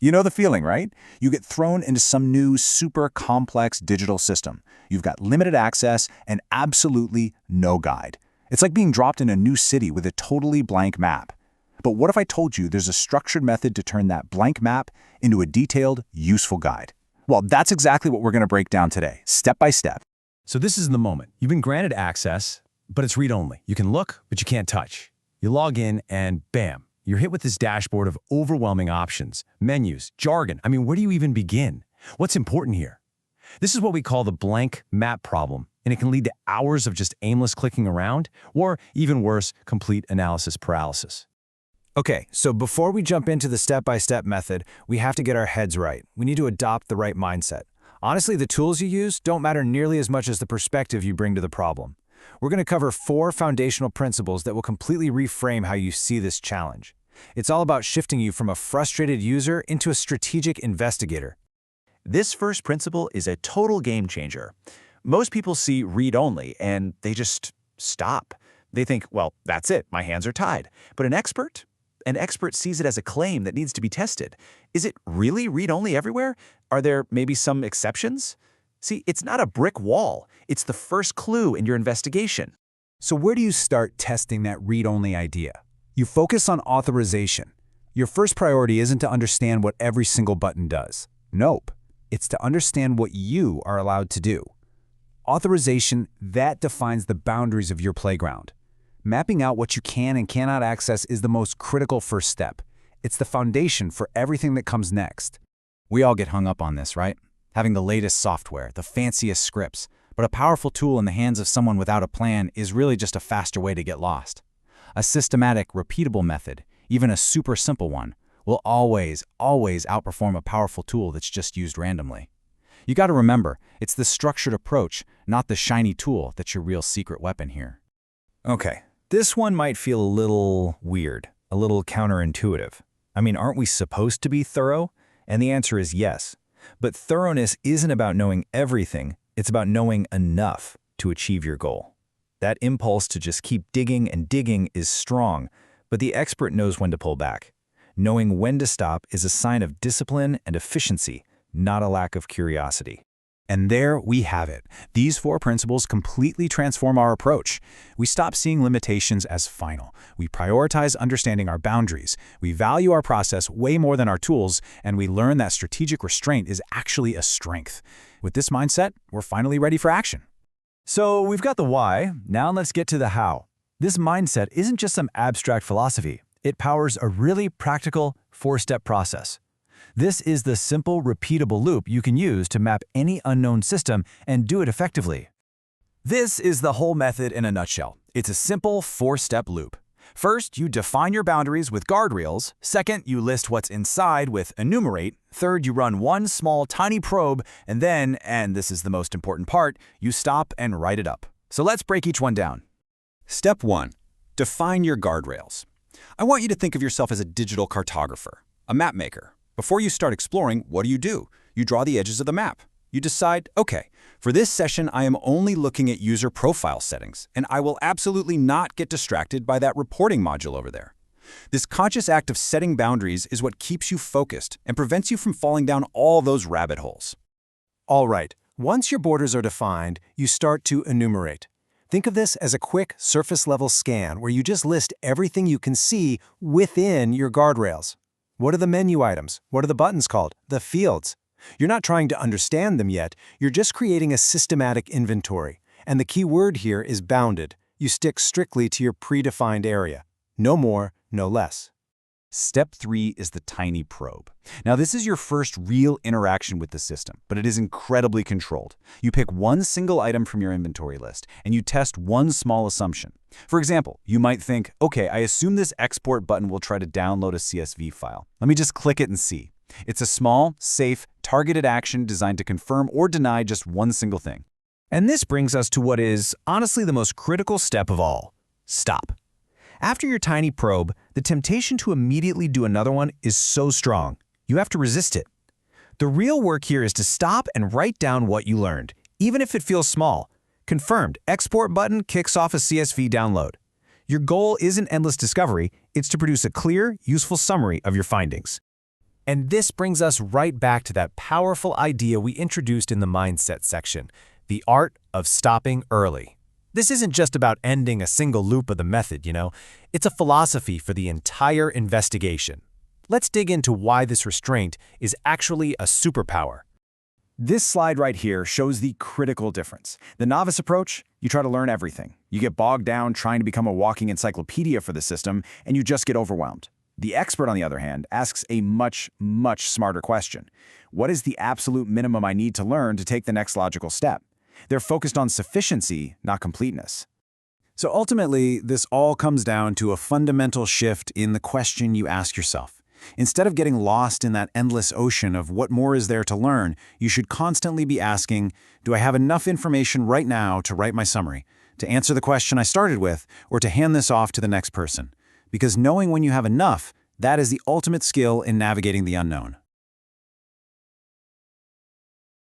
You know the feeling, right? You get thrown into some new, super complex digital system. You've got limited access and absolutely no guide. It's like being dropped in a new city with a totally blank map. But what if I told you there's a structured method to turn that blank map into a detailed, useful guide? Well, that's exactly what we're going to break down today, step by step. So this is the moment. You've been granted access, but it's read-only. You can look, but you can't touch. You log in and bam, you're hit with this dashboard of overwhelming options, menus, jargon. I mean, where do you even begin? What's important here? This is what we call the blank map problem, and it can lead to hours of just aimless clicking around, or even worse, complete analysis paralysis. Okay, so before we jump into the step-by-step method, we have to get our heads right. We need to adopt the right mindset. Honestly, the tools you use don't matter nearly as much as the perspective you bring to the problem. We're going to cover 4 foundational principles that will completely reframe how you see this challenge. It's all about shifting you from a frustrated user into a strategic investigator. This first principle is a total game changer. Most people see read-only and they just stop. They think, well, that's it, my hands are tied. But an expert sees it as a claim that needs to be tested. Is it really read-only everywhere? Are there maybe some exceptions? See, it's not a brick wall. It's the first clue in your investigation. So where do you start testing that read-only idea? You focus on authorization. Your first priority isn't to understand what every single button does. Nope. It's to understand what you are allowed to do. Authorization, that defines the boundaries of your playground. Mapping out what you can and cannot access is the most critical first step. It's the foundation for everything that comes next. We all get hung up on this, right? Having the latest software, the fanciest scripts, but a powerful tool in the hands of someone without a plan is really just a faster way to get lost. A systematic, repeatable method, even a super simple one, will always outperform a powerful tool that's just used randomly. You got to remember, it's the structured approach, not the shiny tool, that's your real secret weapon here. Okay, this one might feel a little weird, a little counterintuitive. I mean, aren't we supposed to be thorough? And the answer is yes. But thoroughness isn't about knowing everything, it's about knowing enough to achieve your goal. That impulse to just keep digging and digging is strong, but the expert knows when to pull back. Knowing when to stop is a sign of discipline and efficiency, not a lack of curiosity. And there we have it. These 4 principles completely transform our approach. We stop seeing limitations as final. We prioritize understanding our boundaries. We value our process way more than our tools, and we learn that strategic restraint is actually a strength. With this mindset, we're finally ready for action. So we've got the why, now let's get to the how. This mindset isn't just some abstract philosophy. It powers a really practical 4-step process. This is the simple, repeatable loop you can use to map any unknown system and do it effectively. This is the whole method in a nutshell. It's a simple 4-step loop. First, you define your boundaries with guardrails. Second, you list what's inside with enumerate. Third, you run one small, tiny probe. And then, and this is the most important part, you stop and write it up. So let's break each one down. Step 1. Define your guardrails. I want you to think of yourself as a digital cartographer, a map maker. Before you start exploring, what do? You draw the edges of the map. You decide, okay, for this session, I am only looking at user profile settings, and I will absolutely not get distracted by that reporting module over there. This conscious act of setting boundaries is what keeps you focused and prevents you from falling down all those rabbit holes. All right, once your borders are defined, you start to enumerate. Think of this as a quick surface-level scan where you just list everything you can see within your guardrails. What are the menu items? What are the buttons called? The fields. You're not trying to understand them yet, you're just creating a systematic inventory. And the key word here is bounded. You stick strictly to your predefined area. No more, no less. Step 3 is the tiny probe. Now, this is your first real interaction with the system, but it is incredibly controlled. You pick one single item from your inventory list, and you test one small assumption. For example, you might think, okay, I assume this export button will try to download a CSV file. Let me just click it and see. It's a small, safe, targeted action designed to confirm or deny just one single thing. And this brings us to what is honestly the most critical step of all. Stop. After your tiny probe, the temptation to immediately do another one is so strong. You have to resist it. The real work here is to stop and write down what you learned, even if it feels small. Confirmed, export button kicks off a CSV download. Your goal isn't endless discovery, it's to produce a clear, useful summary of your findings. And this brings us right back to that powerful idea we introduced in the mindset section, the art of stopping early. This isn't just about ending a single loop of the method, It's a philosophy for the entire investigation. Let's dig into why this restraint is actually a superpower. This slide right here shows the critical difference. The novice approach, you try to learn everything. You get bogged down trying to become a walking encyclopedia for the system, and you just get overwhelmed. The expert, on the other hand, asks a much, much smarter question. What is the absolute minimum I need to learn to take the next logical step? They're focused on sufficiency, not completeness. So ultimately, this all comes down to a fundamental shift in the question you ask yourself. Instead of getting lost in that endless ocean of what more is there to learn, you should constantly be asking, do I have enough information right now to write my summary, to answer the question I started with, or to hand this off to the next person? Because knowing when you have enough, that is the ultimate skill in navigating the unknown.